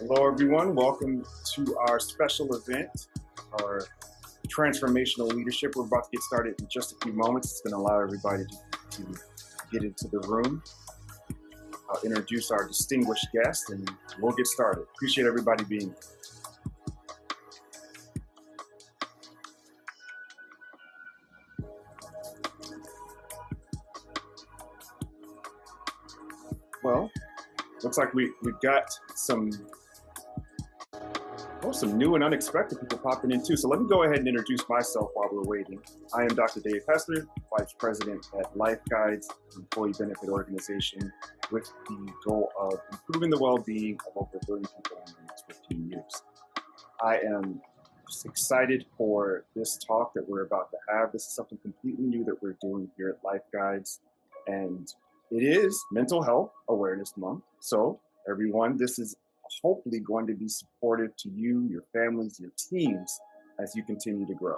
Hello, everyone. Welcome to our special event, our Transformational Leadership. We're about to get started in just a few moments. It's going to allow everybody to get into the room. I'll introduce our distinguished guest, and we'll get started. Appreciate everybody being here. Well, looks like we've got some new and unexpected people popping in too. So let me go ahead and introduce myself while we're waiting. I am Dr. Dave Hessler, Vice President at LifeGuides, employee benefit organization with the goal of improving the well-being of over 1 billion people in the next 15 years. I am just excited for this talk that we're about to have. This is something completely new that we're doing here at LifeGuides, and it is Mental Health Awareness Month. So everyone, this is hopefully going to be supportive to you, your families, your teams as you continue to grow.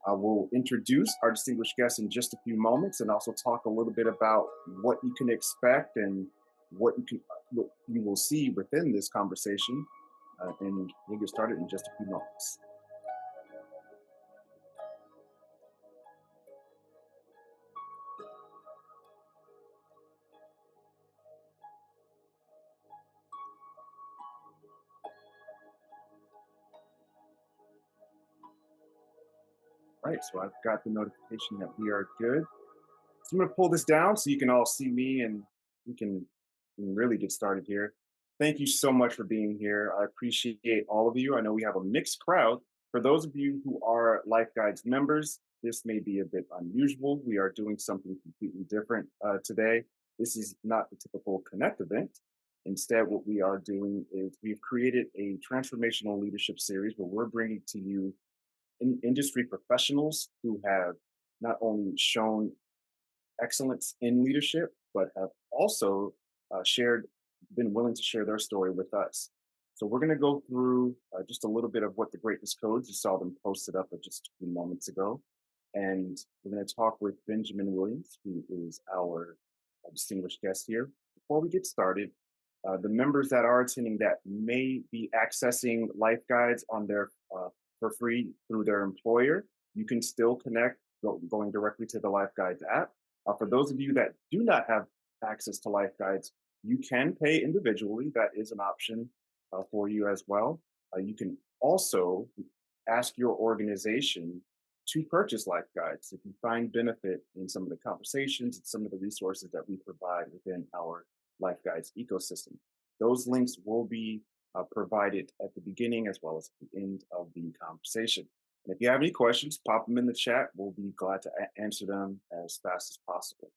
I will introduce our distinguished guests in just a few moments and also talk a little bit about what you can expect and what you will see within this conversation. And we'll get started in just a few moments. Right, so I've got the notification that we are good. So I'm going to pull this down so you can all see me and we can really get started here. Thank you so much for being here. I appreciate all of you. I know we have a mixed crowd. For those of you who are LifeGuides members, this may be a bit unusual. We are doing something completely different today. This is not the typical Connect event. Instead, what we are doing is we've created a transformational leadership series where we're bringing to you industry professionals who have not only shown excellence in leadership, but have also been willing to share their story with us. So we're going to go through just a little bit of what the greatness codes. You saw them posted up just a few moments ago. And we're going to talk with Benjamin Williams, who is our distinguished guest here. Before we get started, the members that are attending that may be accessing LifeGuides on their for free through their employer, you can still connect going directly to the LifeGuides app. For those of you that do not have access to LifeGuides, you can pay individually. That is an option for you as well. You can also ask your organization to purchase LifeGuides if you find benefit in some of the conversations and some of the resources that we provide within our LifeGuides ecosystem. Those links will be provided at the beginning as well as at the end of the conversation. And if you have any questions, pop them in the chat. We'll be glad to answer them as fast as possible.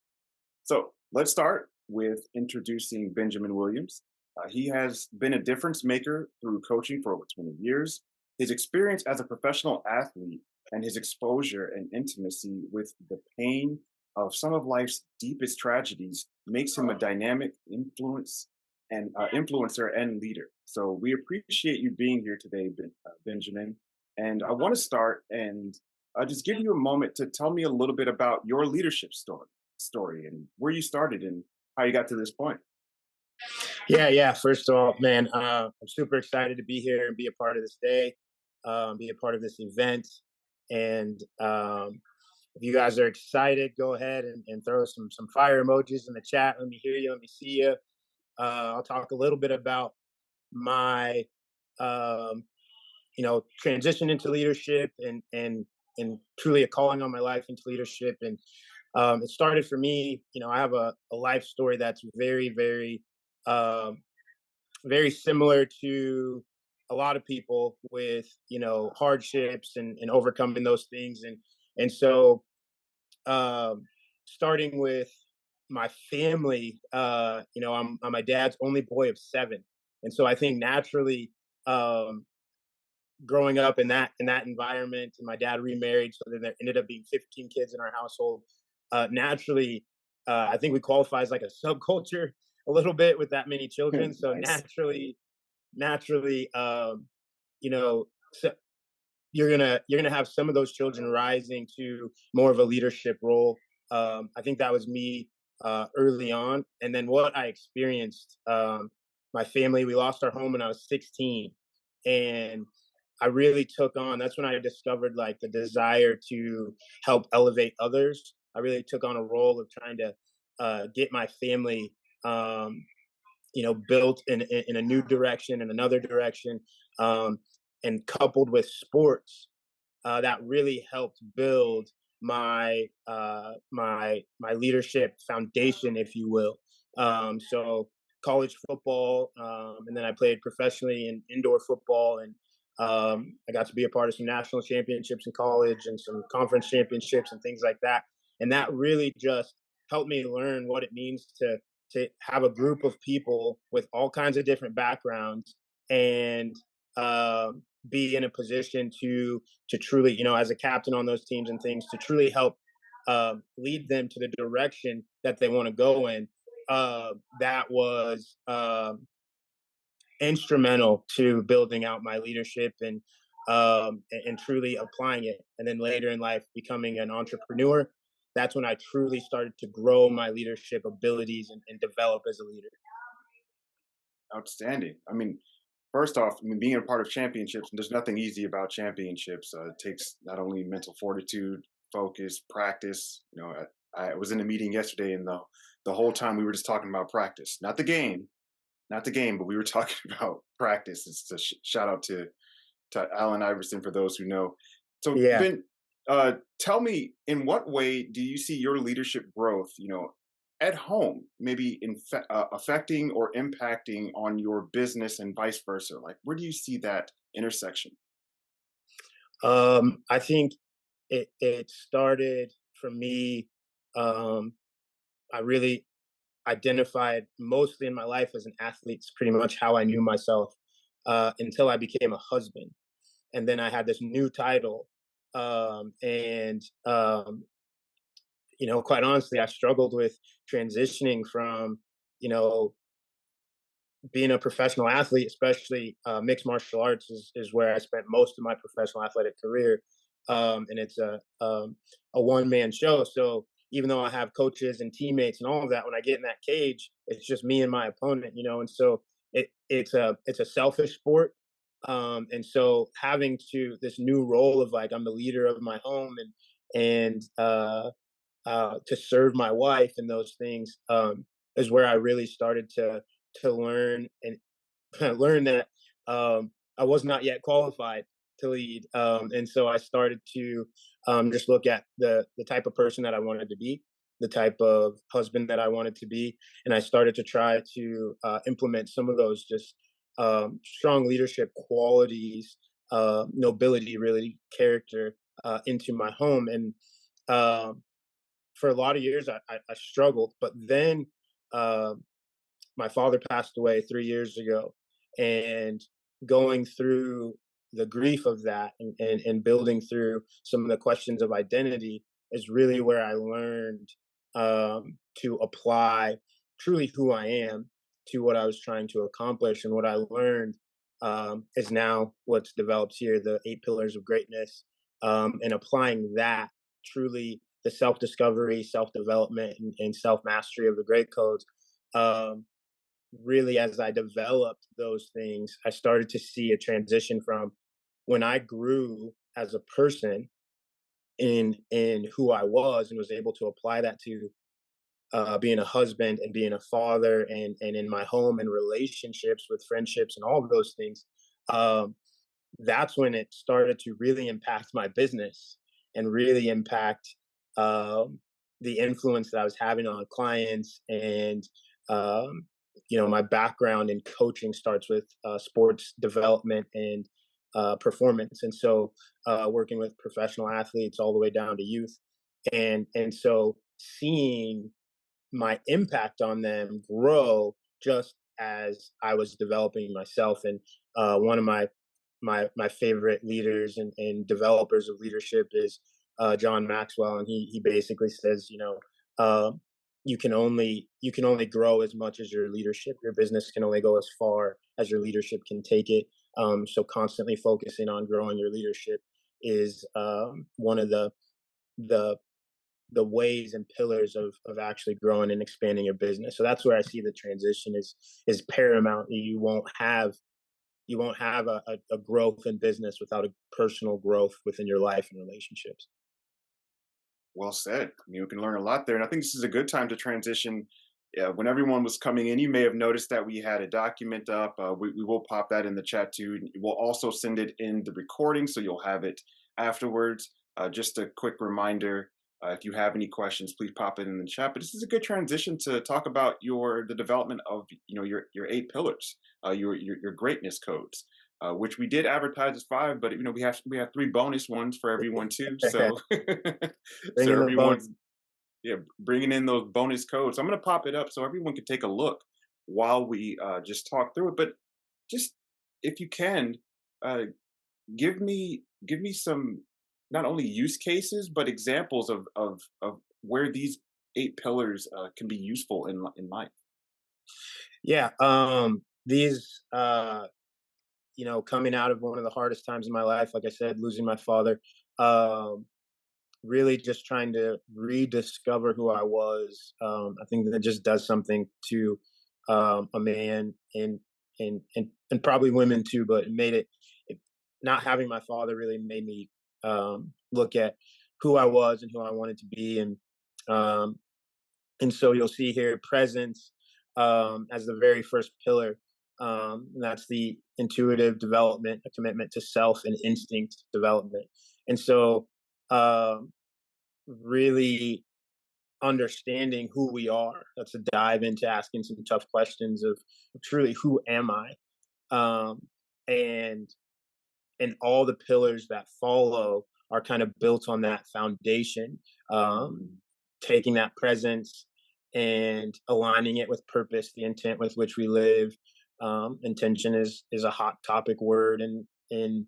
So let's start with introducing Benjamin Williams. He has been a difference maker through coaching for over 20 years. His experience as a professional athlete and his exposure and intimacy with the pain of some of life's deepest tragedies makes him a dynamic influencer and leader. So we appreciate you being here today, Benjamin. And I want to start and just give you a moment to tell me a little bit about your leadership story and where you started and how you got to this point. Yeah. First of all, man, I'm super excited to be here and be a part of this day, be a part of this event. And if you guys are excited, go ahead and throw some fire emojis in the chat. Let me hear you. Let me see you. I'll talk a little bit about my, transition into leadership and truly a calling on my life into leadership. And it started for me, I have a life story that's very, very, very similar to a lot of people with, hardships and overcoming those things. And so starting with my family, I'm my dad's only boy of 7. And so I think naturally, growing up in that environment, and my dad remarried, so then there ended up being 15 kids in our household. Naturally, I think we qualify as like a subculture a little bit with that many children. So Nice. naturally, so you're gonna have some of those children rising to more of a leadership role. I think that was me early on, and then what I experienced my family, we lost our home when I was 16, and I really took on. That's when I discovered like the desire to help elevate others. I really took on a role of trying to get my family, um, built in a new direction, in another direction, um, and coupled with sports, that really helped build my leadership foundation, if you will. So college football, and then I played professionally in indoor football, and I got to be a part of some national championships in college and some conference championships and things like that. And that really just helped me learn what it means to have a group of people with all kinds of different backgrounds and be in a position to truly, as a captain on those teams and things, to truly help lead them to the direction that they want to go in. That was instrumental to building out my leadership and truly applying it. And then later in life, becoming an entrepreneur. That's when I truly started to grow my leadership abilities and develop as a leader. Outstanding. I mean, first off, I mean, being a part of championships, there's nothing easy about championships. It takes not only mental fortitude, focus, practice. I was in a meeting yesterday, and the whole time we were just talking about practice, not the game, but we were talking about practice. It's a shout out to Allen Iverson for those who know. So, Yeah. Ben, tell me, in what way do you see your leadership growth? At home, maybe affecting or impacting on your business and vice versa. Like, where do you see that intersection? I think it started for me. Um, I really identified mostly in my life as an athlete. It's pretty much how I knew myself until I became a husband, and then I had this new title. And quite honestly, I struggled with transitioning from you know being a professional athlete, especially mixed martial arts, is where I spent most of my professional athletic career. And it's a one man show. So even though I have coaches and teammates and all of that, when I get in that cage, it's just me and my opponent, And so it's a selfish sport. And so having to this new role of like I'm the leader of my home and to serve my wife and those things is where I really started to learn and learn that I was not yet qualified to lead, and so I started to just look at the type of person that I wanted to be, the type of husband that I wanted to be, and I started to try to implement some of those just strong leadership qualities, nobility, really character into my home, and um, for a lot of years I struggled, but then. Um my father passed away 3 years ago, and going through the grief of that and building through some of the questions of identity is really where I learned to apply truly who I am to what I was trying to accomplish. And what I learned is now what's developed here, the 8 pillars of greatness, and applying that truly the self discovery, self development, and self mastery of the great codes. Um, Really, as I developed those things, I started to see a transition from when I grew as a person in who I was and was able to apply that to being a husband and being a father and in my home and relationships with friendships and all of those things. Um, that's when it started to really impact my business and really impact um, the influence that I was having on clients. And my background in coaching starts with sports development and performance, and so working with professional athletes all the way down to youth, and so seeing my impact on them grow just as I was developing myself. And one of my favorite leaders and developers of leadership is John Maxwell, and he basically says, you can only grow as much as your leadership. Your business can only go as far as your leadership can take it. So constantly focusing on growing your leadership is one of the the ways and pillars of actually growing and expanding your business. So that's where I see the transition is paramount. You won't have a growth in business without a personal growth within your life and relationships. Well said. You can learn a lot there. And I think this is a good time to transition. Yeah, when everyone was coming in, you may have noticed that we had a document up. We will pop that in the chat too. We'll also send it in the recording so you'll have it afterwards. Just a quick reminder, if you have any questions, please pop it in the chat. But this is a good transition to talk about the development of your 8 pillars, your greatness codes, which we did advertise as 5, but we have 3 bonus ones for everyone too. So so Bringing the bone. everyone's, yeah, bringing in those bonus codes. I'm going to pop it up so everyone can take a look while we just talk through it. But just, if you can, uh, give me some, not only use cases but examples of where these 8 pillars can be useful in life. Yeah. These coming out of one of the hardest times in my life, like I said, losing my father, um, really just trying to rediscover who I was. I think that just does something to a man and probably women too, but it not having my father really made me look at who I was and who I wanted to be. Um, and so you'll see here presence as the very first pillar. And that's the intuitive development, a commitment to self and instinct development. And so, um, really understanding who we are. That's a dive into asking some tough questions of truly who am I, um, and all the pillars that follow are kind of built on that foundation. Taking that presence and aligning it with purpose, the intent with which we live. Intention is a hot topic word in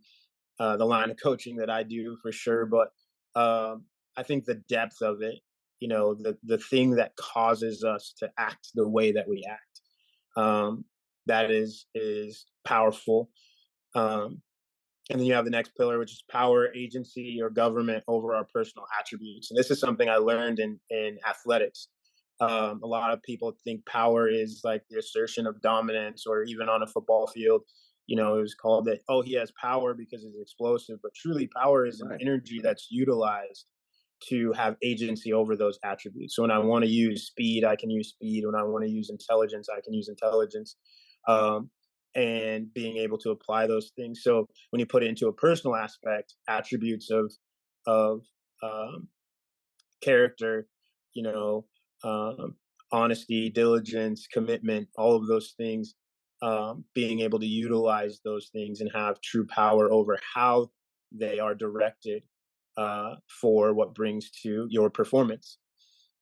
the line of coaching that I do for sure. But I think the depth of it, the thing that causes us to act the way that we act, that is powerful. Um, and then you have the next pillar, which is power, agency, or government over our personal attributes. And this is something I learned in athletics. A lot of people think power is like the assertion of dominance, or even on a football field, it was called that, oh, he has power because he's explosive. But truly, power is an Right. energy that's utilized to have agency over those attributes. So when I want to use speed, I can use speed. When I want to use intelligence, I can use intelligence. Um, and being able to apply those things. So when you put it into a personal aspect, attributes of um, character, you know, um, honesty, diligence, commitment, all of those things, being able to utilize those things and have true power over how they are directed for what brings to your performance.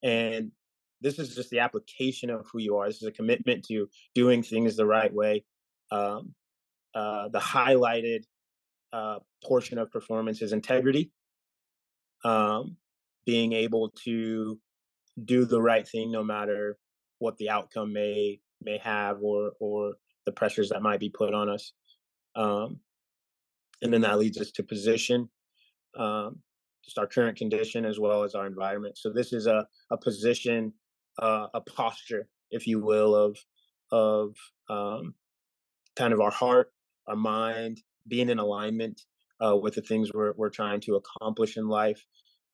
And this is just the application of who you are. This is a commitment to doing things the right way. Um, the highlighted portion of performance is integrity, um, being able to do the right thing no matter what the outcome may have, or the pressures that might be put on us. Um, and then that leads us to position, um, just our current condition as well as our environment. So this is a position, a posture, if you will, of um, kind of our heart, our mind, being in alignment with the things we're trying to accomplish in life,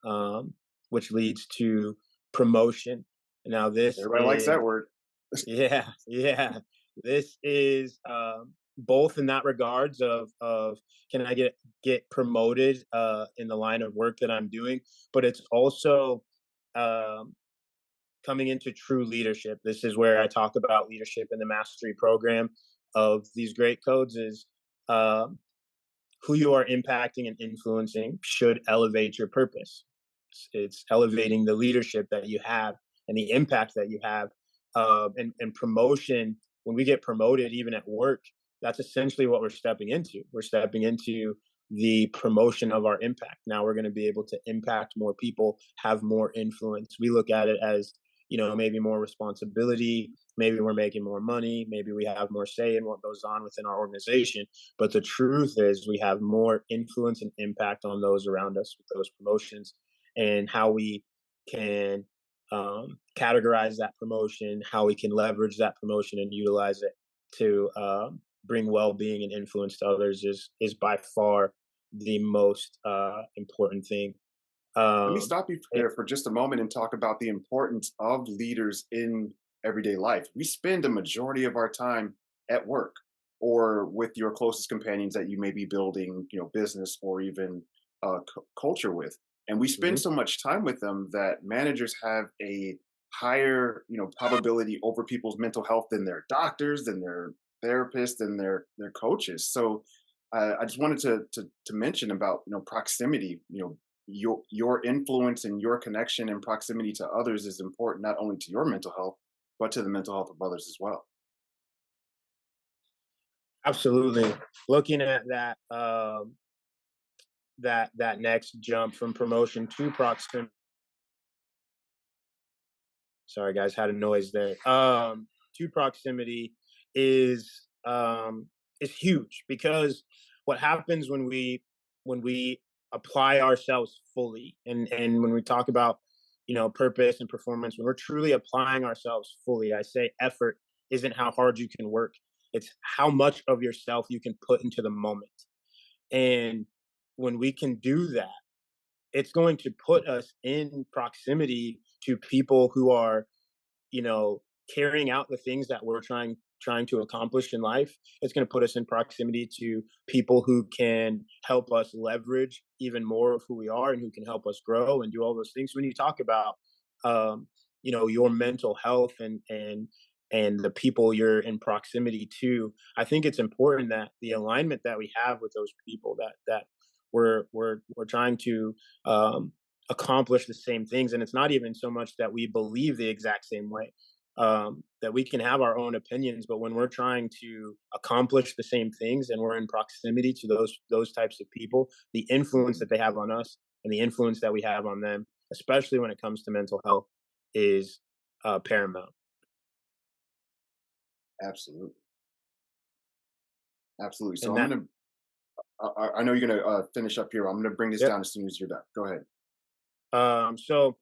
um, which leads to promotion. Now, this Everybody likes is, that word. yeah, yeah, this is both in that regards of can I get promoted in the line of work that I'm doing, but it's also um, coming into true leadership. This is where I talk about leadership in the mastery program of these great codes is um, who you are impacting and influencing should elevate your purpose. It's elevating the leadership that you have and the impact that you have. And promotion, when we get promoted, even at work, that's essentially what we're stepping into. We're stepping into the promotion of our impact. Now we're going to be able to impact more people, have more influence. We look at it as, maybe more responsibility. Maybe we're making more money. Maybe we have more say in what goes on within our organization. But the truth is, we have more influence and impact on those around us with those promotions and how we can categorize that promotion, how we can leverage that promotion and utilize it to bring well-being and influence to others is by far the most important thing. Let me Um, stop you it- there for just a moment and talk about the importance of leaders in everyday life. We spend a majority of our time at work or with your closest companions that you may be building, business or even culture with. And we spend Mhm. so much time with them that managers have a higher, probability over people's mental health than their doctors, than their therapists, than their coaches. So I just wanted to mention about proximity. Your influence and your connection and proximity to others is important not only to your mental health but to the mental health of others as well. Absolutely. Looking at that next jump from promotion to proximity. Sorry, guys, had a noise there. To proximity is is huge because what happens when we apply ourselves fully, and when we talk about purpose and performance, when we're truly applying ourselves fully, I say effort isn't how hard you can work; it's how much of yourself you can put into the moment. And when we can do that, it's going to put us in proximity to people who are you know, carrying out the things that we're trying to accomplish in life. It's going to put us in proximity to people who can help us leverage even more of who we are and who can help us grow and do all those things. When you talk about, your mental health and the people you're in proximity to, I think it's important that the alignment that we have with those people that we're trying to accomplish the same things. And it's not even so much that we believe the exact same way, that we can have our own opinions, but when we're trying to accomplish the same things and we're in proximity to those types of people, the influence Mhm. that they have on us and the influence that we have on them, especially when it comes to mental health, is paramount. Absolutely, absolutely. So And I'm that, gonna. I know you're gonna finish up here. I'm gonna bring this yep. down as soon as you're done. Go ahead. So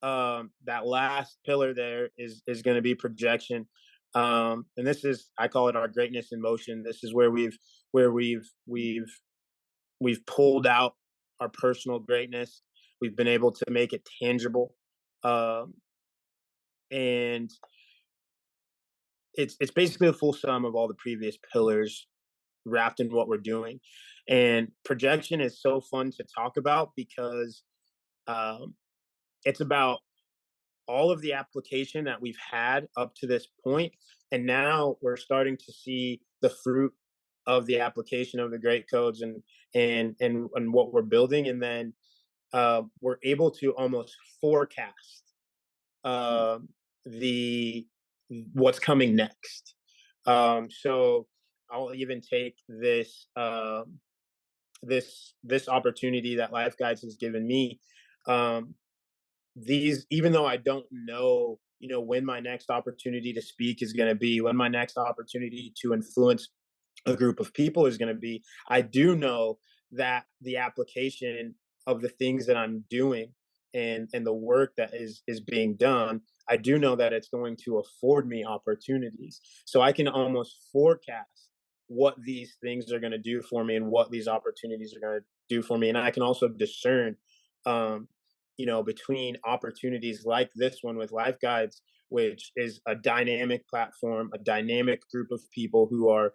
that last pillar there is going to be projection, and this is, I call it, our greatness in motion. This is where we've pulled out our personal greatness. We've been able to make it tangible, um, and it's basically a full sum of all the previous pillars wrapped in what we're doing. And projection is so fun to talk about because um, it's about all of the application that we've had up to this point, and now we're starting to see the fruit of the application of the great codes and what we're building, and then we're able to almost forecast Hmm. um, the what's coming next. So I'll even take this opportunity that Life Guides has given me. Um, these Even though I don't know when my next opportunity to speak is going to be, when my next opportunity to influence a group of people is going to be, I do know that the application of the things that I'm doing and the work that is being done, I do know that it's going to afford me opportunities. So I can almost forecast what these things are going to do for me and what these opportunities are going to do for me. And I can also discern um, between opportunities like this one with Life Guides, which is a dynamic platform, a dynamic group of people who are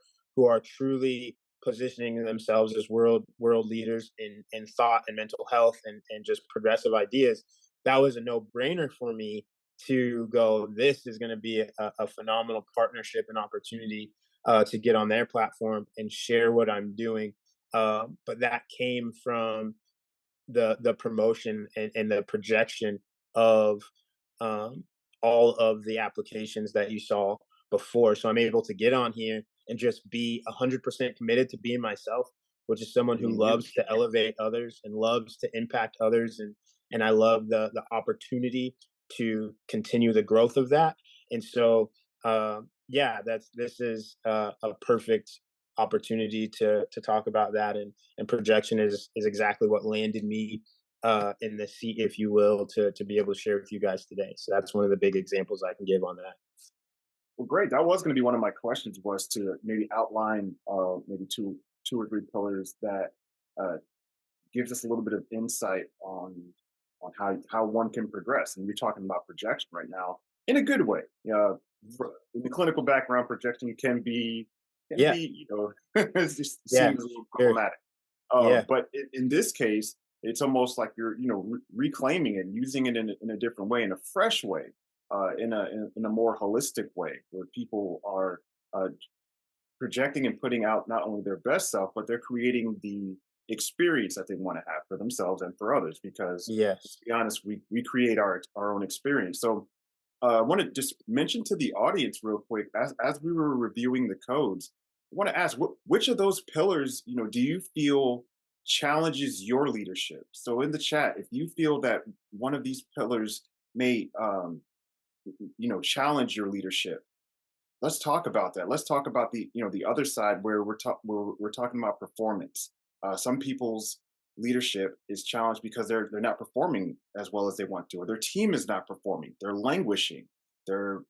truly positioning themselves as world leaders in thought and mental health and just progressive ideas. That was a no-brainer for me to go, this is going to be a phenomenal partnership and opportunity to get on their platform and share what I'm doing. But that came from the promotion and the projection of um, all of the applications that you saw before. So I'm able to get on here and just be 100% committed to being myself, which is someone who Being you. loves to elevate others and loves to impact others, and I love the opportunity to continue the growth of that. And so, yeah, this is a perfect opportunity to talk about that, and projection is exactly what landed me in the seat, if you will, to be able to share with you guys today. So that's one of the big examples I can give on that. Well, great. That was going to be one of my questions, was to maybe outline maybe two or three pillars that uh, gives us a little bit of insight on how one can progress. And you're talking about projection right now in a good way. In the clinical background, projection can Yeah, be it just yeah, seems a little sure, problematic. yeah, But in this case, it's almost like you're reclaiming it, using it in a different way, in a fresh way, in a more holistic way, where people are uh, projecting and putting out not only their best self, but they're creating the experience that they want to have for themselves and for others. Because let's yes. be honest, we create our own experience. So I want to just mention to the audience real quick, as we were reviewing the codes, I want to ask, which of those pillars, do you feel challenges your leadership? So in the chat, if you feel that one of these pillars may, challenge your leadership, let's talk about that. Let's talk about the other side, where we're talking about performance. Some people's leadership is challenged because they're not performing as well as they want to, or their team is not performing. They're languishing. They're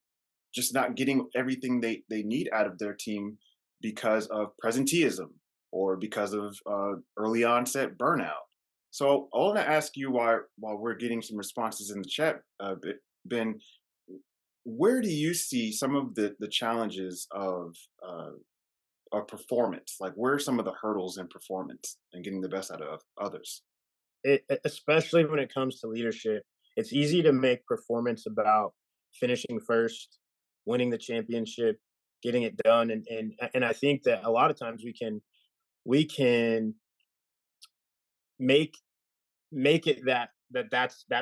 just not getting everything they need out of their team because of presenteeism, or because of early onset burnout. So I want to ask you, while we're getting some responses in the chat, Ben, where do you see some of the challenges of performance? Like, where are some of the hurdles in performance and getting the best out of others? Especially when it comes to leadership, it's easy to make performance about finishing first, winning the championship, getting it done, and I think that a lot of times we can make make it that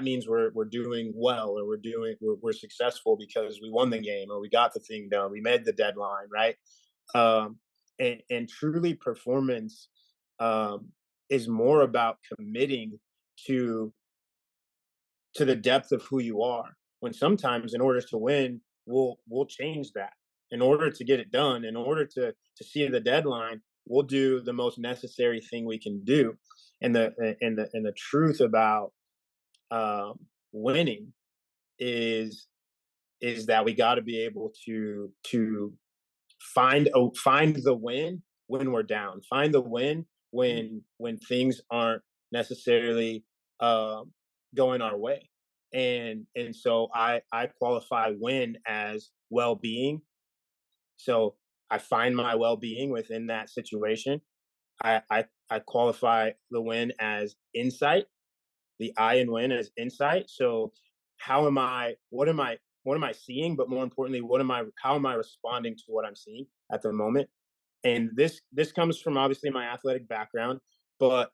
means we're doing well, or we're successful because we won the game, or we got the thing done, we made the deadline, right? And truly performance um is more about committing to the depth of who you are, when sometimes in order to win, we'll change that. In order to get it done, in order to see the deadline, we'll do the most necessary thing we can do. And the truth about um winning is that we got to be able to find the win when we're down, find the win Mm. when things aren't necessarily um, going our way. And so I qualify win as well-being. So I find my well-being within that situation. I qualify the win as insight, the I in win as insight. So how am I? What am I seeing? But more importantly, what am I? How am I responding to what I'm seeing at the moment? And this comes from obviously my athletic background, but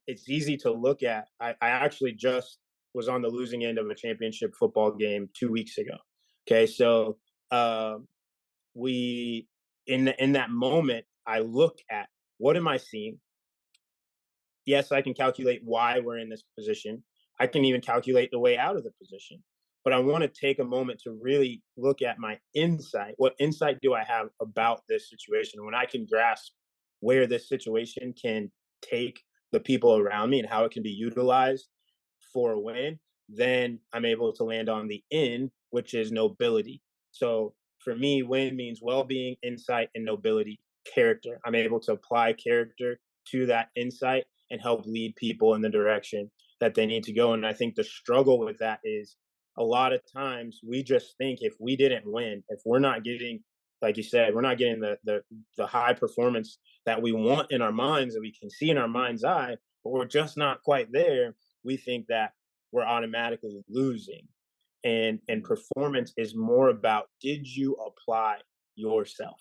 it's easy to look at. I actually just was on the losing end of a championship football game 2 weeks ago. Okay, so um, we in that moment, I look at what am I seeing. Yes, I can calculate why we're in this position. I can even calculate the way out of the position. But I want to take a moment to really look at my insight. What insight do I have about this situation? When I can grasp where this situation can take the people around me and how it can be utilized for a win, then I'm able to land on the in, which is nobility. So for me, win means well being, insight, and nobility, character. I'm able to apply character to that insight and help lead people in the direction that they need to go. And I think the struggle with that is a lot of times we just think if we didn't win, if we're not getting, like you said, we're not getting the high performance that we want in our minds, that we can see in our mind's eye, but we're just not quite there. We think that we're automatically losing. And Mm. performance is more about, did you apply yourself?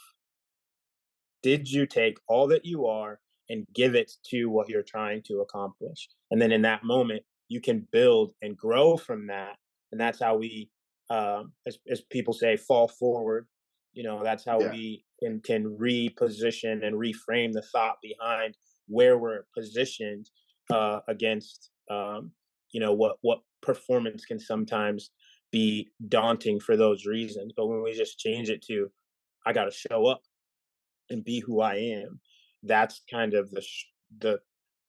Did you take all that you are and give it to what you're trying to accomplish? And then in that moment, you can build and grow from that. And that's how we, as people say, fall forward. That's how Yeah. we can reposition and reframe the thought behind where we're positioned against, what performance can sometimes be daunting for those reasons. But when we just change it to, I got to show up and be who I am. That's kind of the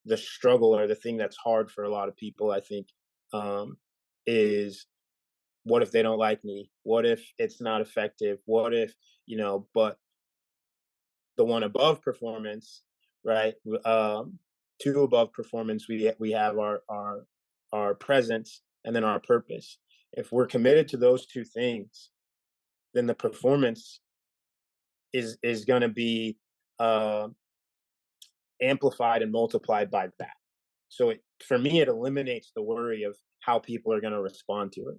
the struggle or the thing that's hard for a lot of people, I think, um, is what if they don't like me? What if it's not effective? What if, but the one above performance, right? Two above performance, we have our presence and then our purpose. If we're committed to those two things, then the performance is going to be uh, amplified and multiplied by that. So for me, it eliminates the worry of how people are going to respond to it.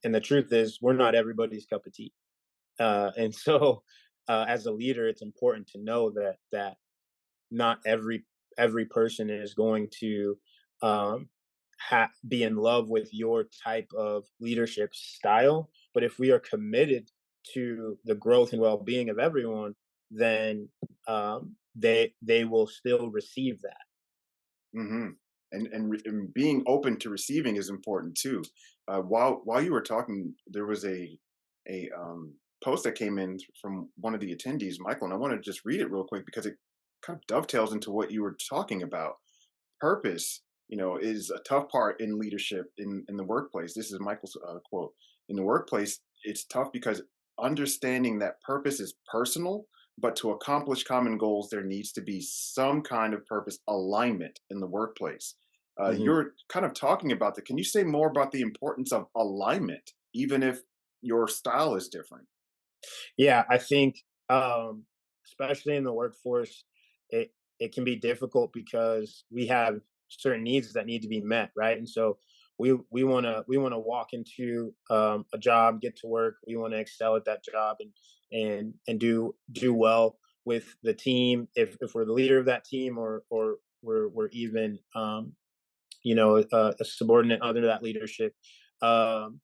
And the truth is, we're not everybody's cup of tea. And so, as a leader, it's important to know that not every person is going to um, be in love with your type of leadership style. But if we are committed to the growth and well-being of everyone, then they will still receive that. Hmm. And being open to receiving is important too. While you were talking, there was a post that came in from one of the attendees, Michael, and I want to just read it real quick because it kind of dovetails into what you were talking about. Purpose, is a tough part in leadership in the workplace. This is Michael's quote. In the workplace, it's tough because understanding that purpose is personal, but to accomplish common goals, there needs to be some kind of purpose alignment in the workplace. Mhm. You're kind of talking about that. Can you say more about the importance of alignment, even if your style is different? Yeah, I think, especially in the workforce, it can be difficult because we have certain needs that need to be met, right? And so we wanna walk into a job, get to work. We want to excel at that job and do well with the team. If we're the leader of that team, or we're even a subordinate under that leadership. Um,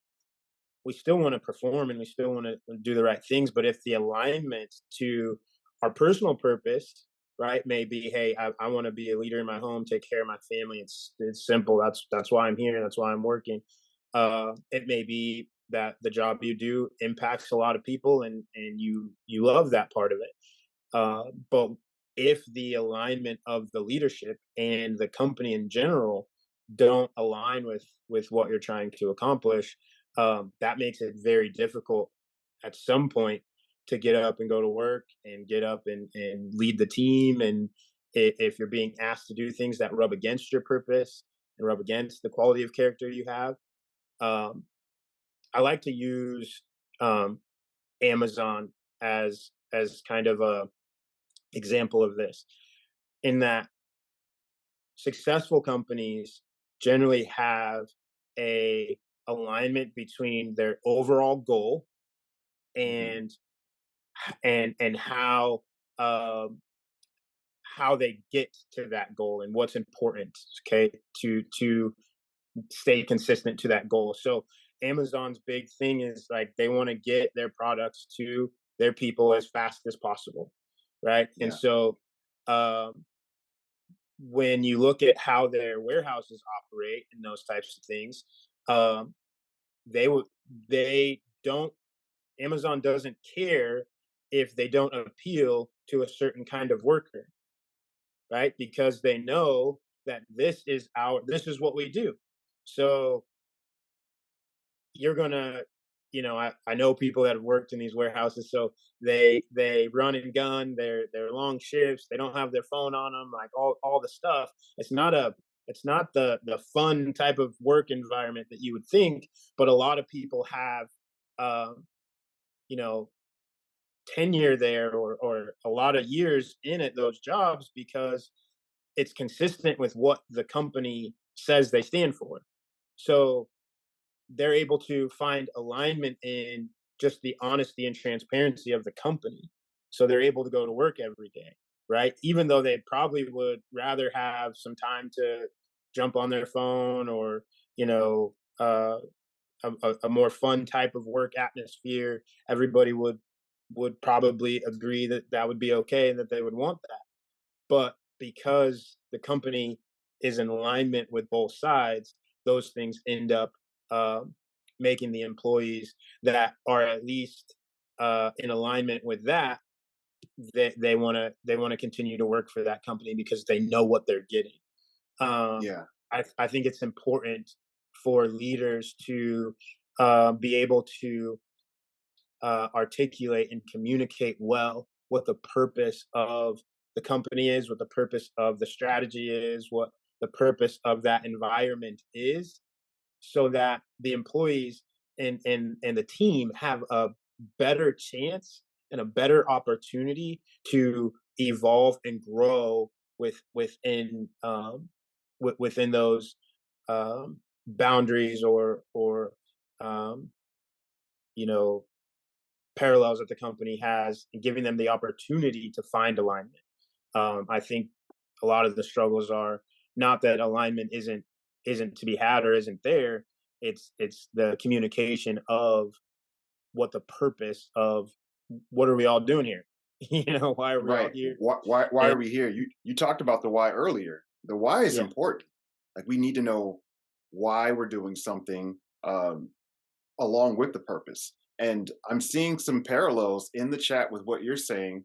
we still want to perform and we still want to do the right things. But if the alignment to our personal purpose, right, maybe, hey, I want to be a leader in my home, take care of my family. It's simple. That's why I'm here. That's why I'm working. It may be that the job you do impacts a lot of people, and you love that part of it. But if the alignment of the leadership and the company in general don't align with what you're trying to accomplish, that makes it very difficult at some point to get up and go to work and get up and lead the team. And if you're being asked to do things that rub against your purpose and rub against the quality of character you have, um, I like to use um, Amazon as kind of a example of this, in that successful companies generally have a alignment between their overall goal Hmm. and and how they get to that goal and what's important, okay, to stay consistent to that goal. So Amazon's big thing is, like, they want to get their products to their people as fast as possible, right? And Yeah. so um when you look at how their warehouses operate and those types of things, um, they would they don't Amazon doesn't care if they don't appeal to a certain kind of worker, right? Because they know that this is what we do. So you're gonna, I know people that have worked in these warehouses, so they run and gun, they're long shifts, they don't have their phone on them, like all the stuff. It's not the fun type of work environment that you would think. But a lot of people have um you know tenure there, or a lot of years in at those jobs, because it's consistent with what the company says they stand for. So they're able to find alignment in just the honesty and transparency of the company. So they're able to go to work every day, right? Even though they probably would rather have some time to jump on their phone, or, you know, uh, a more fun type of work atmosphere. Everybody would probably agree that that would be okay and that they would want that. But because the company is in alignment with both sides, those things end up um, making the employees that are at least in alignment with that they want to continue to work for that company because they know what they're getting. Um, Yeah. I think it's important for leaders to be able to articulate and communicate well what the purpose of the company is, what the purpose of the strategy is, what the purpose of that environment is, so that the employees and the team have a better chance and a better opportunity to evolve and grow within those boundaries or um, you know parallels that the company has, and giving them the opportunity to find alignment. I think a lot of the struggles are not that alignment isn't to be had or isn't there. It's the communication of what the purpose of what are we all doing here? Why are we all Right. here? Why are And we here? You talked about the why earlier. The why is yeah, important. Like we need to know why we're doing something along with the purpose. And I'm seeing some parallels in the chat with what you're saying.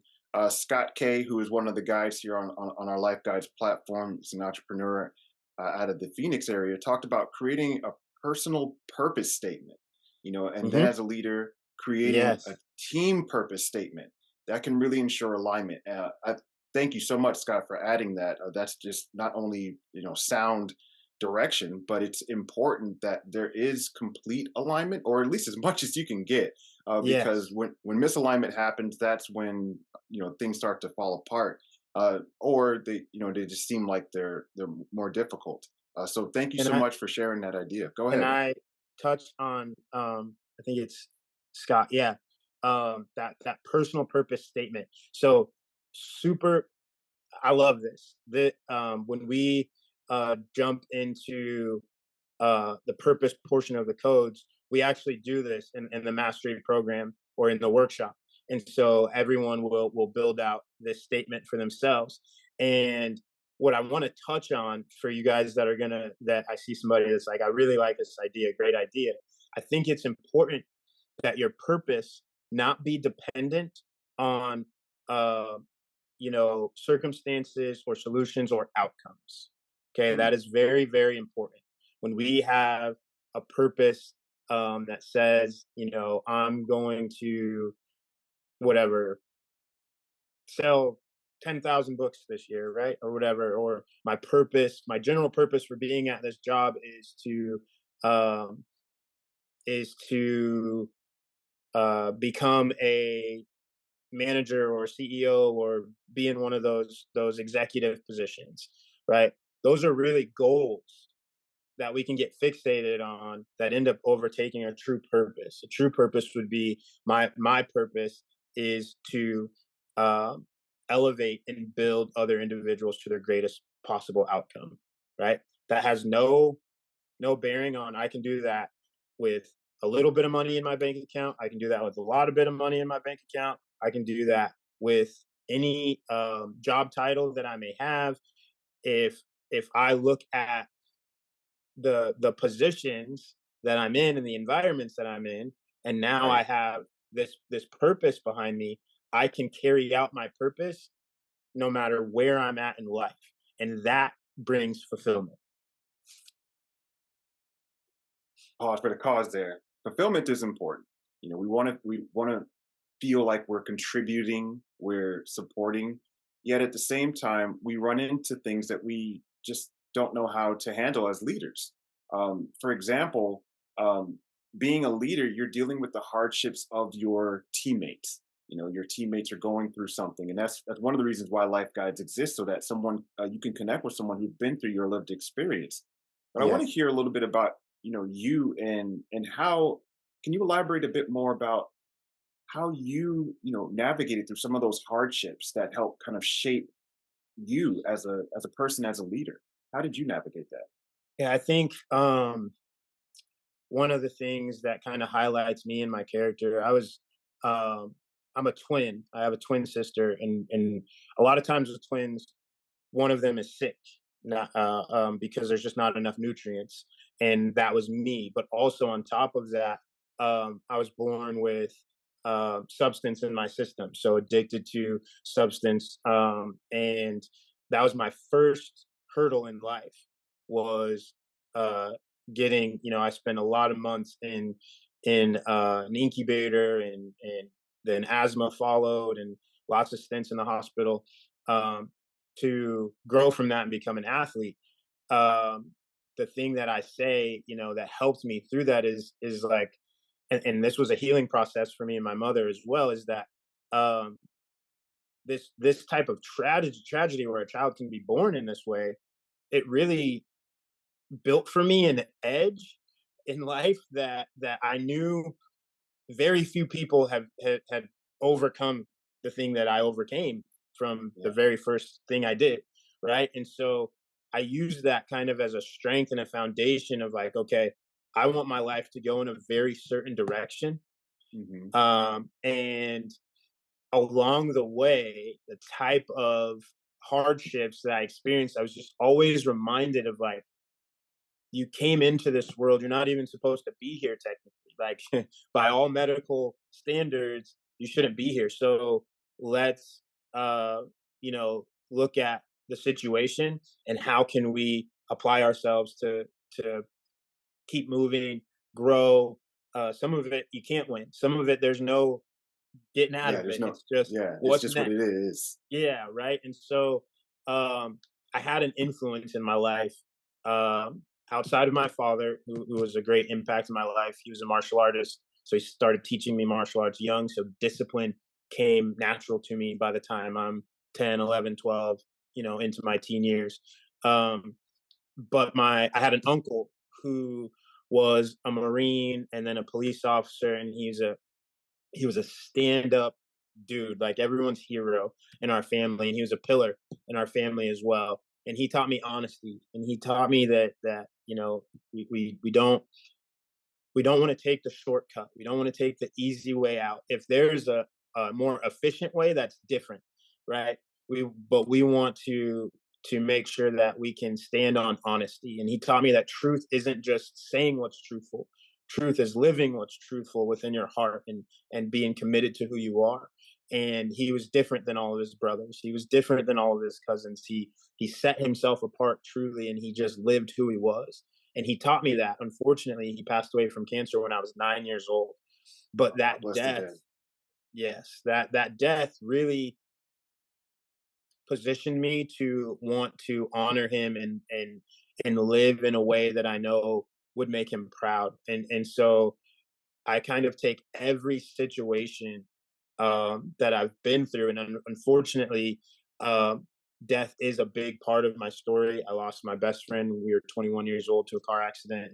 Scott K, who is one of the guys here on our Life Guides platform, is an entrepreneur out of the Phoenix area, talked about creating a personal purpose statement, and then hmm as a leader, creating a yes, team purpose statement that can really ensure alignment. I thank you so much, Scott, for adding that. That's just not only sound direction, but it's important that there is complete alignment, or at least as much as you can get, because yes. when misalignment happens, that's when things start to fall apart, or they just seem like they're more difficult. So thank you And so I much for sharing that idea. Go and ahead. I touched on I think it's Scott, yeah. That personal purpose statement. So super I love this. When we jump into the purpose portion of the codes, we actually do this in the mastery program or in the workshop. And so everyone will build out this statement for themselves. And what I want to touch on for you guys that I see somebody that's like, I really like this idea, great idea. I think it's important that your purpose not be dependent on uh, circumstances or solutions or outcomes. Okay, Hmm. that is very, very important. When we have a purpose that says, I'm going to whatever sell 10,000 books this year, right, or whatever, or my general purpose for being at this job um, is to become a manager or CEO or be in one of those executive positions, right? Those are really goals that we can get fixated on that end up overtaking our true purpose. A true purpose would be my purpose is to um, elevate and build other individuals to their greatest possible outcome, right? That has no bearing on I can do that with a little bit of money in my bank account. I can do that with a lot of bit of money in my bank account. I can do that with any job title that I may have. If I look at the positions that I'm in and the environments that I'm in, and now I Right. have this purpose behind me, I can carry out my purpose no matter where I'm at in life, and that brings fulfillment. Pause for the cause there. Fulfillment is important. We want to feel like we're contributing, we're supporting, yet at the same time, we run into things that we just don't know how to handle as leaders. For example, being a leader, you're dealing with the hardships of your teammates. Your teammates are going through something, and that's one of the reasons why Life Guides exist, so that someone you can connect with someone who's been through your lived experience. But I want to Yes. hear a little bit about you and how. Can you elaborate a bit more about how you navigated through some of those hardships that help kind of shape you as a person, as a leader? How did you navigate that? Yeah, I think one of the things that kind of highlights me and my character, um, I'm a twin. I have a twin sister, and a lot of times with twins, one of them is sick, not because there's just not enough nutrients, and that was me. But also on top of that, I was born with substance in my system, so addicted to substance. And that was my first hurdle in life was uh, getting. I spent a lot of months in an incubator, and then asthma followed, and lots of stints in the hospital um, to grow from that and become an athlete. Um, the thing that I say, that helped me through that is like, and this was a healing process for me and my mother as well, is that um, this type of tragedy where a child can be born in this way, it really built for me an edge in life that I knew very few people have overcome the thing that I overcame from the Yeah. very first thing I did, right? And so I use that kind of as a strength and a foundation of like, okay, I want my life to go in a very certain direction. Hmm. And along the way, the type of hardships that I experienced, I was just always reminded of like, you came into this world, you're not even supposed to be here technically. Like by all medical standards, you shouldn't be here. So let's look at the situation and how can we apply ourselves to keep moving, grow. Some of it you can't win. Some of it there's no getting out Yeah. of There's it. no. It's just Yeah. It's what's just what next. it is. Yeah, right. And so I had an influence in my life outside of my father, who was a great impact in my life. He was a martial artist, so he started teaching me martial arts young. So discipline came natural to me by the time I'm 10, 11, 12, into my teen years. Um, but I had an uncle who was a Marine and then a police officer, and he was a stand up dude, like everyone's hero in our family, and he was a pillar in our family as well. And he taught me honesty, and he taught me that we don't want to take the shortcut. We don't want to take the easy way out. If there's a more efficient way, that's different, right? We want to make sure that we can stand on honesty. And he taught me that truth isn't just saying what's truthful. Truth is living what's truthful within your heart and being committed to who you are. And he was different than all of his brothers. He was different than all of his cousins. He set himself apart truly, and he just lived who he was, and he taught me that. Unfortunately, he passed away from cancer when I was 9 years old. But God that bless the death, dead. yes, that death really positioned me to want to honor him and live in a way that I know would make him proud. And so I kind of take every situation that I've been through, and unfortunately, um, death is a big part of my story. I lost my best friend when we were 21 years old to a car accident,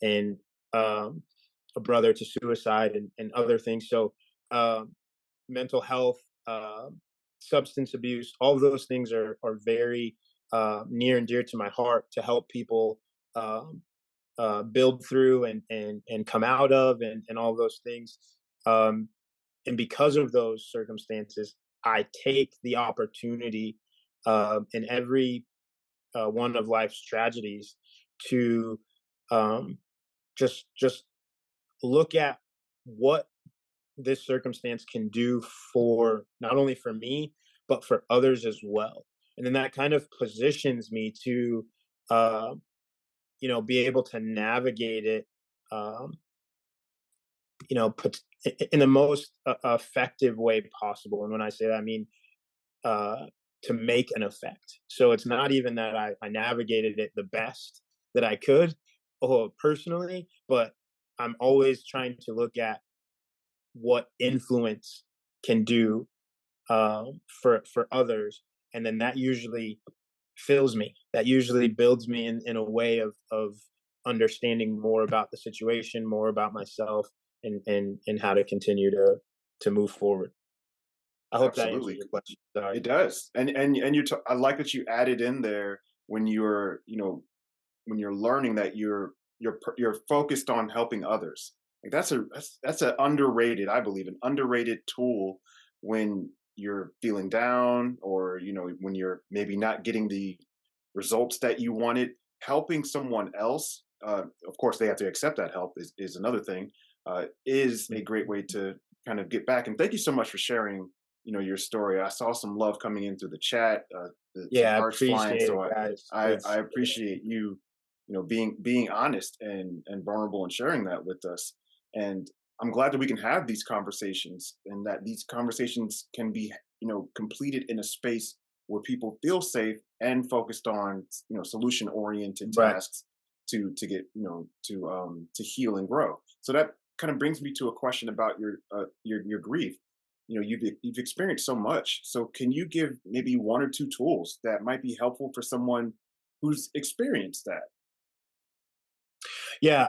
and a brother to suicide, and other things. So, um, mental health, substance abuse, all of those things are very near and dear to my heart to help people. Um, build through and come out of and all those things. Um, and because of those circumstances, I take the opportunity in every one of life's tragedies to um, just look at what this circumstance can do for not only for me but for others as well. And then that kind of positions me to uh, be able to navigate it, um, put in the most effective way possible. And when I say that, I mean uh, to make an effect. So it's not even that I navigated it the best that I could, or personally, but I'm always trying to look at what influence can do for others, and then that usually fills me. That usually builds me in a way of understanding more about the situation, more about myself, and how to continue to move forward. I hope that answers Absolutely. your question. Sorry. It does. And I like that you added in there when you're, when you're learning that you're focused on helping others. Like that's an underrated, I believe, an underrated tool when you're feeling down, or when you're maybe not getting the results that you wanted. Helping someone else, of course, they have to accept that help is another thing. Is a great way to kind of get back. And thank you so much for sharing, your story. I saw some love coming in through the chat, some Yeah, I hearts flying. appreciate So it, guys. I It's appreciate you, being honest and vulnerable and sharing that with us. And I'm glad that we can have these conversations and that these conversations can be, completed in a space where people feel safe and focused on, solution oriented right. tasks to get, to heal and grow. So that kind of brings me to a question about your grief. You've experienced so much. So can you give maybe one or two tools that might be helpful for someone who's experienced that? Yeah.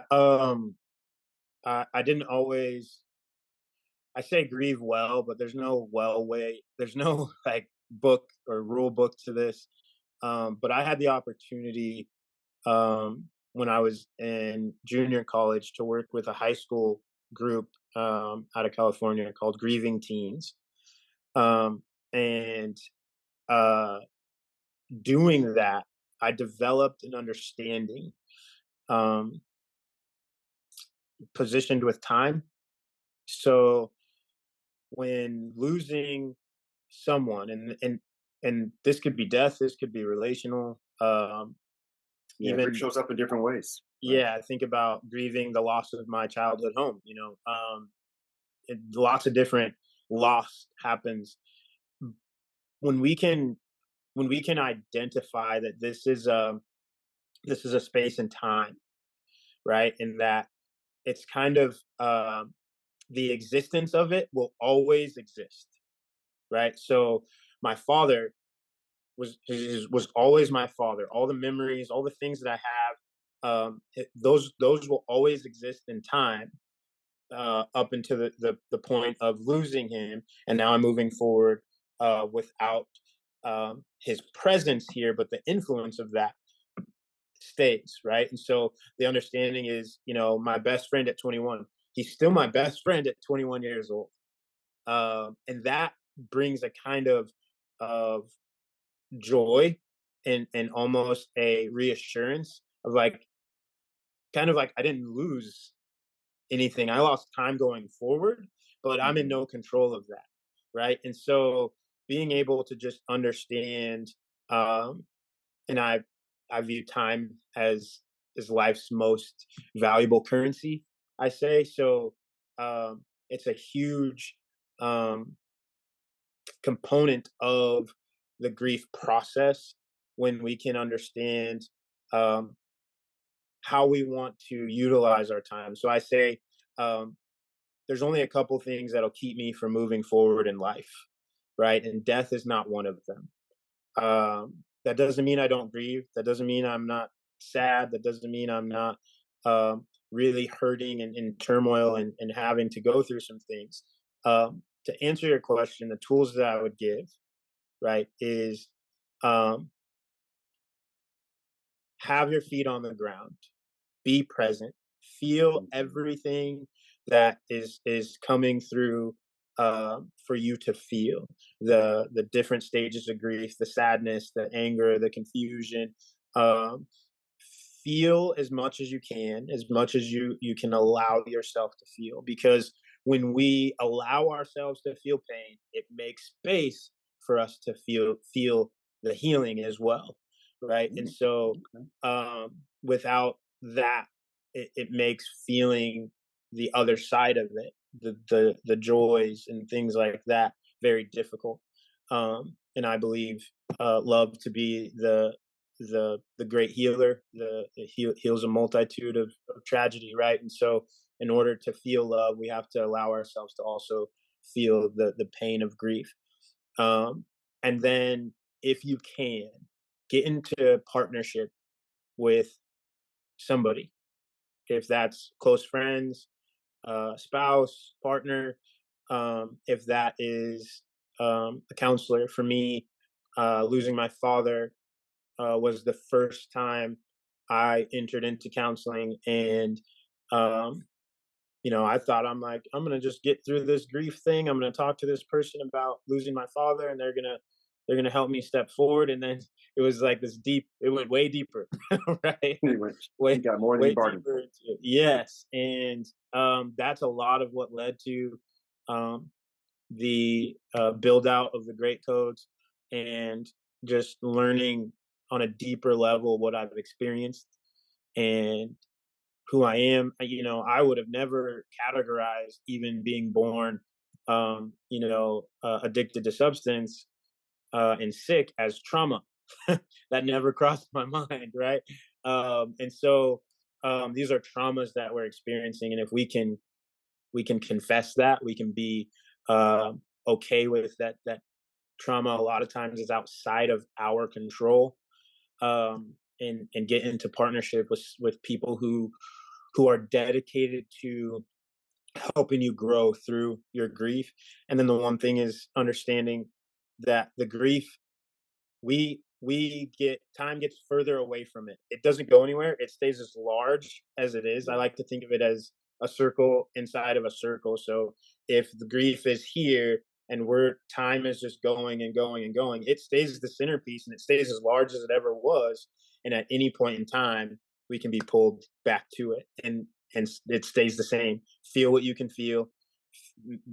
I didn't always, I say grieve well, but there's no well way. There's no like book or rule book to this. But I had the opportunity when I was in junior college to work with a high school group out of California called Grieving Teens. And uh, doing that, I developed an understanding um, positioned with time. So when losing someone, and this could be death, this could be relational, Yeah, grief even shows up in different ways, right? yeah, think about grieving the loss of my childhood home. Lots of different loss happens when we can identify that this is a space and time, right? And that it's kind of the existence of it will always exist, right? So my father was always my father. All the memories, all the things that I have, those will always exist in time up until the point of losing him, and now I'm moving forward without his presence here, but the influence of that stays, right? And so the understanding is, my best friend at 21, he's still my best friend at 21 years old, and that brings a kind of joy and almost a reassurance of like kind of like I didn't lose anything. I lost time going forward, but I'm in Hmm. no control of that. Right. And so being able to just understand, um, and I view time as life's most valuable currency, I say. So it's a huge um, component of the grief process when we can understand um, how we want to utilize our time. So I say um, there's only a couple things that'll keep me from moving forward in life, right? And death is not one of them. That doesn't mean I don't grieve. That doesn't mean I'm not sad. That doesn't mean I'm not really hurting and in turmoil and having to go through some things. To answer your question, the tools that I would give, right, is um, have your feet on the ground, be present, feel Hmm. everything that is coming through for you to feel the different stages of grief, the sadness, the anger, the confusion. Um, Feel as much as you can, as much as you can allow yourself to feel, because when we allow ourselves to feel pain, it makes space for us to feel the healing as well, right? And so Okay. without that, it makes feeling the other side of it, the joys and things like that, very difficult. And I believe love to be the great healer. It heals a multitude of tragedy, right? And so, in order to feel love, we have to allow ourselves to also feel the pain of grief. And then, if you can, get into partnership with somebody, if that's close friends, spouse, partner, if that is a counselor. For me, losing my father was the first time I entered into counseling, and um, I thought I'm gonna just get through this grief thing. I'm gonna talk to this person about losing my father, and they're gonna help me step forward. And then it was like this deep. It went way deeper, right? Anyway, Way you got more than you way bargained deeper for. into it. Yes, and that's a lot of what led to. um, the build out of the great codes, and just learning on a deeper level what I've experienced and who I am. I would have never categorized even being born, addicted to substance and sick as trauma. That never crossed my mind, right? And so these are traumas that we're experiencing, and if we can confess that, we can be uh, okay with that trauma. A lot of times is outside of our control, and get into partnership with people who are dedicated to helping you grow through your grief. And then the one thing is understanding that the grief, we get time gets further away from it. It doesn't go anywhere. It stays as large as it is. I Yeah. like to think of it as a circle inside of a circle. So if the grief is here and time is just going and going and going, it stays the centerpiece and it stays as large as it ever was. And at any point in time, we can be pulled back to it, and it stays the same. Feel what you can feel.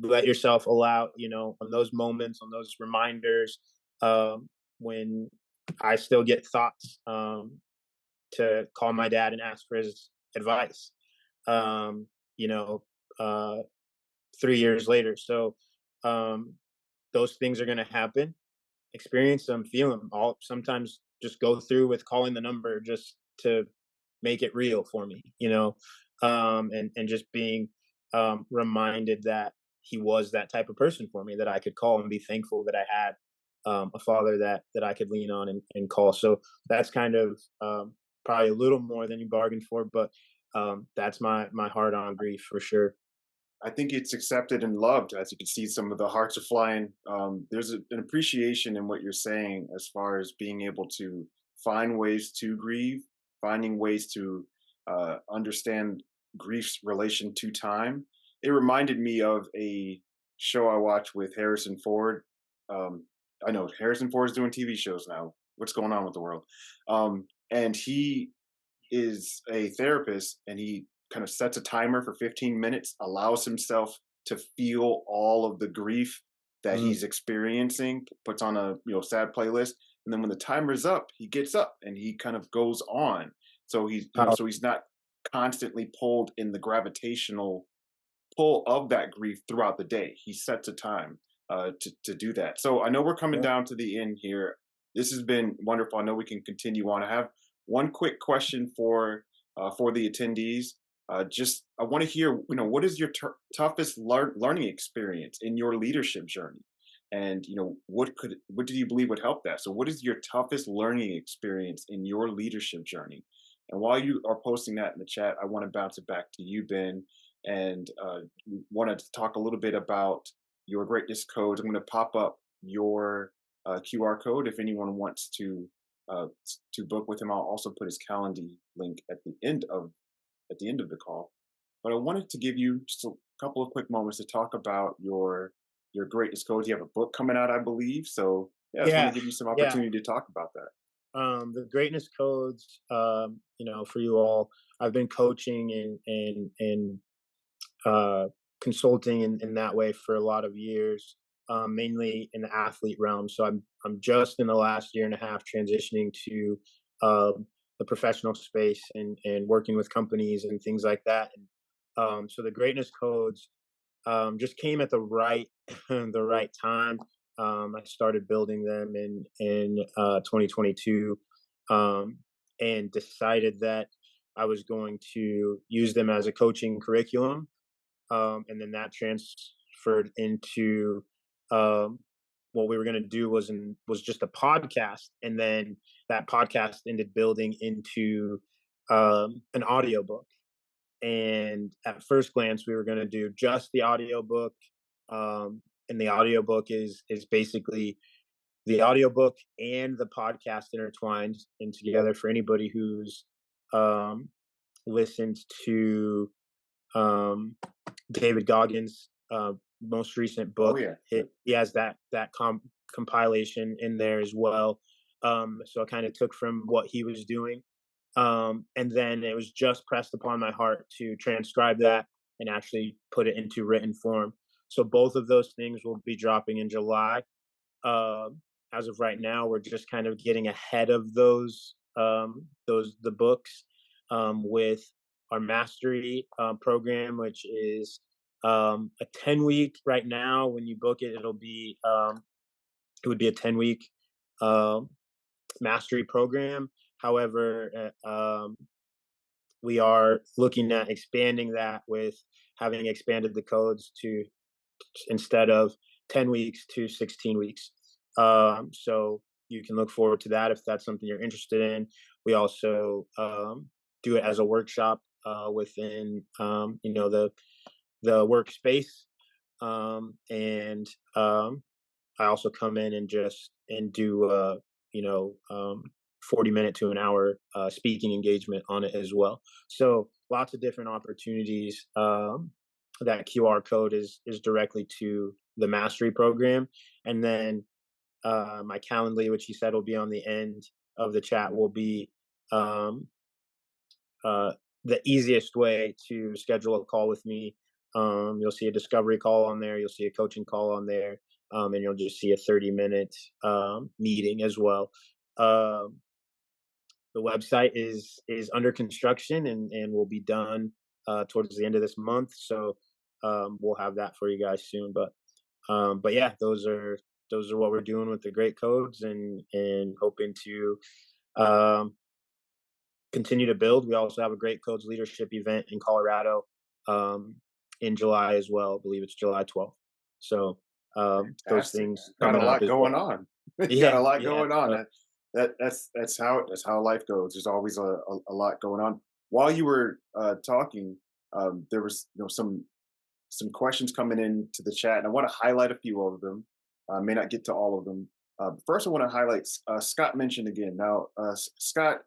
Let yourself allow, on those moments, on those reminders, when I still get thoughts, to call my dad and ask for his advice, um, you know, uh, 3 years later. So um, those things are going to happen. Experience them, feel them. All sometimes just go through with calling the number just to make it real for me, and just being reminded that he was that type of person for me that I could call and be thankful that I had a father that I could lean on and call. So that's kind of probably a little more than you bargained for, but that's my heart on grief for sure. I think it's accepted and loved. As you can see, some of the hearts are flying. There's an appreciation in what you're saying as far as being able to find ways to grieve, finding ways to understand grief's relation to time. It reminded me of a show I watched with Harrison Ford. Um, I know Harrison Ford is doing TV shows now. What's going on with the world? And he is a therapist, and he kind of sets a timer for 15 minutes, allows himself to feel all of the grief that Mm. he's experiencing, puts on a sad playlist, and then when the timer's up, he gets up and he kind of goes on. So he's not constantly pulled in the gravitational pull of that grief throughout the day. He sets a time to do that. So I know we're coming Yeah. down to the end here. This has been wonderful. I know we can continue on. I have one quick question for the attendees. Just I want to hear, what is your toughest learning experience in your leadership journey, and what do you believe would help that? So, what is your toughest learning experience in your leadership journey? And while you are posting that in the chat, I want to bounce it back to you, Ben, and wanted to talk a little bit about your greatness codes. I'm going to pop up your QR code if anyone wants to book with him. I'll also put his Calendly link at the end of the call. But I wanted to give you just a couple of quick moments to talk about your greatness codes. You have a book coming out, I believe. So yeah, I just want to Yeah. give you some Yeah. opportunity to talk about that. The greatness codes, for you all, I've been coaching and uh, consulting in that way for a lot of years, mainly in the athlete realm. So I'm just in the last year and a half transitioning to the professional space and working with companies and things like that. And so the greatness codes just came at the right the right time. I started building them in 2022, and decided that I was going to use them as a coaching curriculum, and then that transferred into um, what we were going to do was just a podcast, and then that podcast ended building into an audiobook. And at first glance, we were going to do just the audiobook, and the audiobook is basically the audiobook and the podcast intertwined and together for anybody who's um, listened to um, David Goggins' most recent Oh book. yeah, He has that compilation in there as well. So I kind of took from what he was doing, and then it was just pressed upon my heart to transcribe that and actually put it into written form. So both of those things will be dropping in July. As of right now, we're just kind of getting ahead of the books with our mastery program, which is a 10-week right now. When you book it, it would be a 10-week um, mastery program. However, we are looking at expanding that with having expanded the codes to instead of 10 weeks to 16 weeks. So you can look forward to that if that's something you're interested in. We also do it as a workshop within the workspace, and I also come in and just and do 40-minute to an hour speaking engagement on it as well. So lots of different opportunities. That QR code is directly to the mastery program, and then my Calendly, which you said will be on the end of the chat, will be um, the easiest way to schedule a call with me. You'll see a discovery call on there. You'll see a coaching call on there, and you'll just see a 30-minute meeting as well. Um, the website is under construction and will be done towards the end of this month. So we'll have that for you guys soon. But yeah, those are what we're doing with the great codes and hoping to um, continue to build. We also have a great codes leadership event in Colorado um, in July as well. I believe it's July 12th. So those Fantastic. things Got a coming up lot as going well. on. Got a Yeah, lot yeah. going on. So, That's how life goes. There's always a lot going on. While you were talking, there was some questions coming in to the chat, and I want to highlight a few of them. I may not get to all of them. First, I want to highlight Scott mentioned again. Now, Scott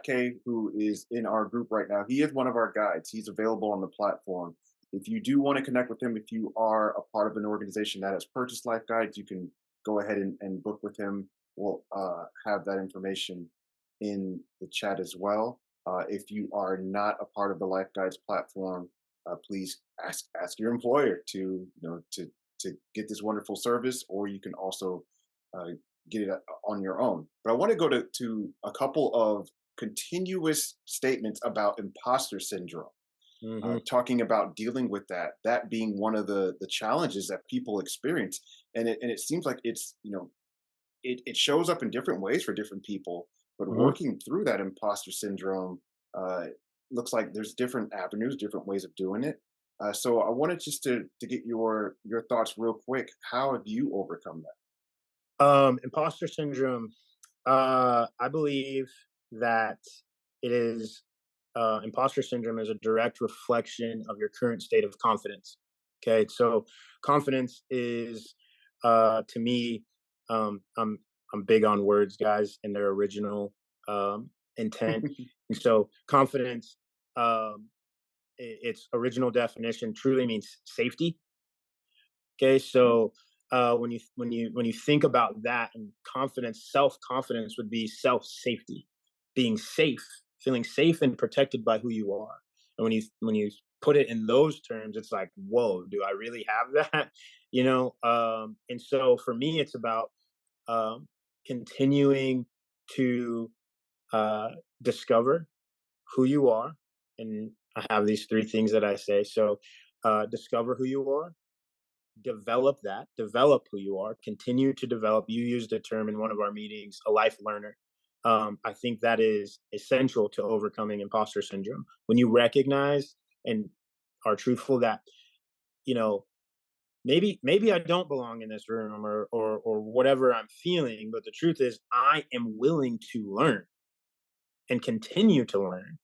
K, who is in our group right now, he is one of our guides. He's available on the platform. If you do want to connect with him, if you are a part of an organization that has purchased Life Guides, you can go ahead and book with him. We'll have that information in the chat as well. If you are not a part of the Life Guides platform, please ask your employer to to get this wonderful service, or you can also uh, get it on your own. But I want to go to a couple of continuous statements about imposter syndrome, hmm talking about dealing with that being one of the challenges that people experience, and it seems like it's it shows up in different ways for different people, but hmm working through that imposter syndrome uh, looks like there's different avenues, different ways of doing it. So I wanted just to get your thoughts real quick. How have you overcome that? Imposter syndrome. I believe that it is imposter syndrome is a direct reflection of your current state of confidence. Okay, so confidence is to me, I'm big on words, guys, and their original intent. And so confidence, its original definition truly means safety. Okay, so when you think about that, and confidence, self confidence would be self safety, being safe, feeling safe and protected by who you are. And when you put it in those terms, it's like, whoa, do I really have that? And so for me, it's about um, continuing to uh, discover who you are, and I have these three things that I say. So discover who you are, develop who you are, continue to develop. You used a term in one of our meetings, a life learner. I think that is essential to overcoming imposter syndrome. When you recognize and are truthful that, you know, maybe I don't belong in this room, or whatever I'm feeling, but the truth is I am willing to learn and continue to learn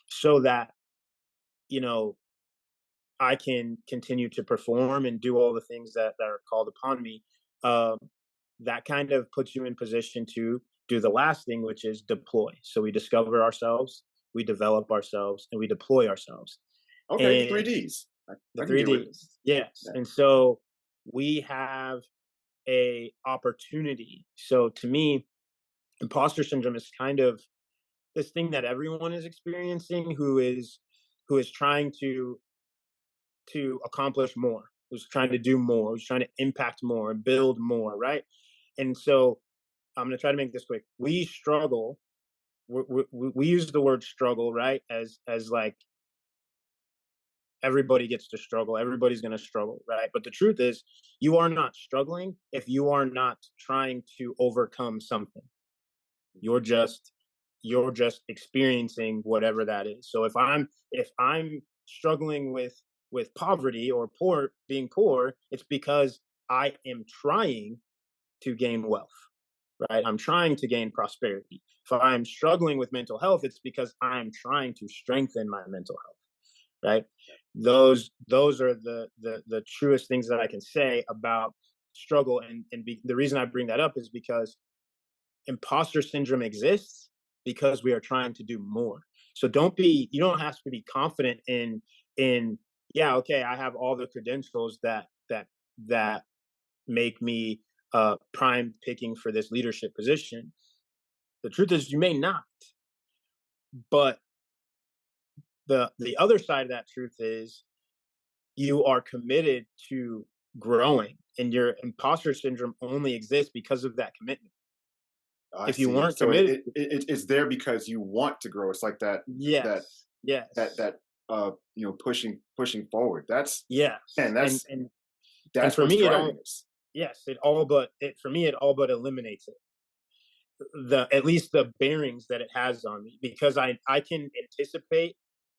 so that, you know, I can continue to perform and do all the things that are called upon me. Um, that kind of puts you in position to do the last thing, which is deploy. So we discover ourselves, we develop ourselves, and we deploy ourselves. Okay, the three And Ds. the I can three get with Ds, yes. that. And so we have a opportunity. So to me, imposter syndrome is kind of this thing that everyone is experiencing who is trying to accomplish more. who's trying to do more, who's trying to impact more, build more, right? And so I'm going to try to make this quick. We struggle. We use the word struggle, right? As like everybody gets to struggle. Everybody's going to struggle, right? But the truth is, you are not struggling if you are not trying to overcome something. You're just experiencing whatever that is. So if I'm struggling with poverty or being poor, it's because I am trying to gain wealth, right? I'm trying to gain prosperity. If I'm struggling with mental health, it's because I'm trying to strengthen my mental health, right? Those are the truest things that I can say about struggle. The reason I bring that up is because imposter syndrome exists because we are trying to do more. So you don't have to be confident in yeah, okay, I have all the credentials that make me prime picking for this leadership position. The truth is you may not, but the other side of that truth is you are committed to growing, and your imposter syndrome only exists because of that commitment. I If you see. weren't So committed, it's there because you want to grow. It's like that yes, yes, that pushing forward. That's yes, and and that's and and that's for what's me, driving us. it all but eliminates it. The At least the bearings that it has on me, because I can anticipate,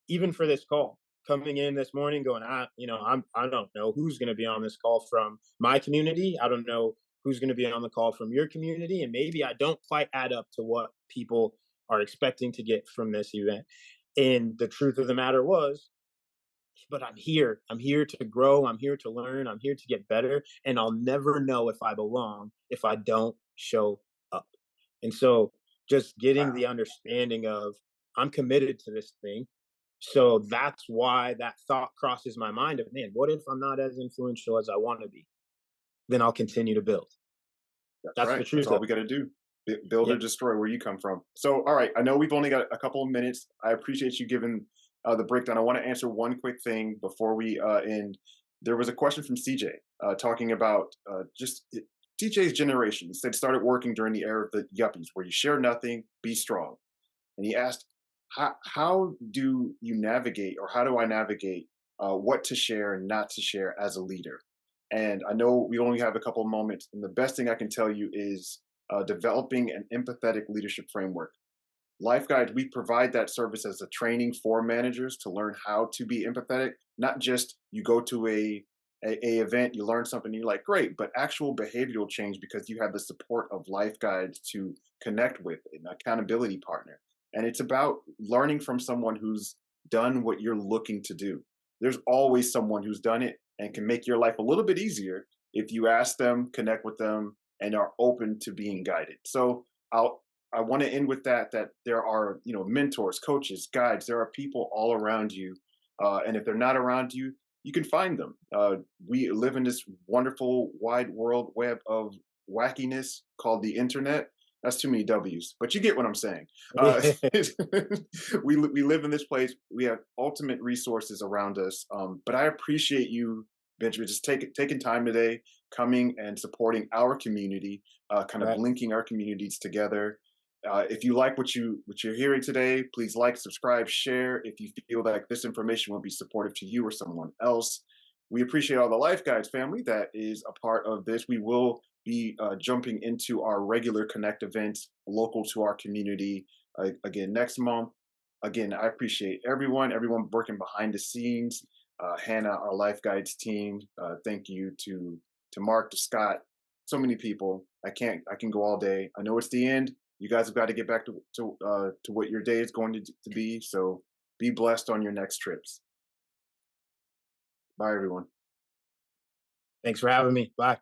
even for this call, coming in this morning going, I don't know who's going to be on this call from my community. I don't know who's going to be on the call from your community, and maybe I don't quite add up to what people are expecting to get from this event. And the truth of the matter was, but I'm here. I'm here to grow. I'm here to learn. I'm here to get better. And I'll never know if I belong if I don't show up. And so just getting Wow. the understanding of I'm committed to this thing. So that's why that thought crosses my mind of, man, what if I'm not as influential as I want to be? Then I'll continue to build. That's That's the right. That's truth all of we it. got to do. Build or Yep. destroy where you come from. So, all right. I know we've only got a couple of minutes. I appreciate you giving the breakdown. I want to answer one quick thing before we end. There was a question from CJ talking about TJ's generation. He said started working during the era of the yuppies, where you share nothing, be strong. And he asked, how do you navigate, or how do I navigate what to share and not to share as a leader? And I know we only have a couple of moments, and the best thing I can tell you is developing an empathetic leadership framework. LifeGuides, we provide that service as a training for managers to learn how to be empathetic. Not just you go to a event, you learn something, you're like, great, but actual behavioral change because you have the support of LifeGuides to connect with an accountability partner. And it's about learning from someone who's done what you're looking to do. There's always someone who's done it and can make your life a little bit easier if you ask them, connect with them, and are open to being guided. So I want to end with that there are mentors, coaches, guides. There are people all around you, and if they're not around you, you can find them. We live in this wonderful wide world web of wackiness called the internet. That's too many W's, but you get what I'm saying. We live in this place. We have ultimate resources around us. But I appreciate you, Benjamin, just taking time today, coming and supporting our community, kind of Right. linking our communities together. If you like what you're hearing today, please like, subscribe, share. If you feel like this information will be supportive to you or someone else, we appreciate all the Life Guides family that is a part of this. We will be jumping into our regular Connect events local to our community again next month. Again, I appreciate everyone working behind the scenes. Hannah, our Life Guides team. Thank you to Mark, to Scott, so many people. I can go all day. I know it's the end. You guys have got to get back to what your day is going to be. So be blessed on your next trips. Bye, everyone. Thanks for having me. Bye.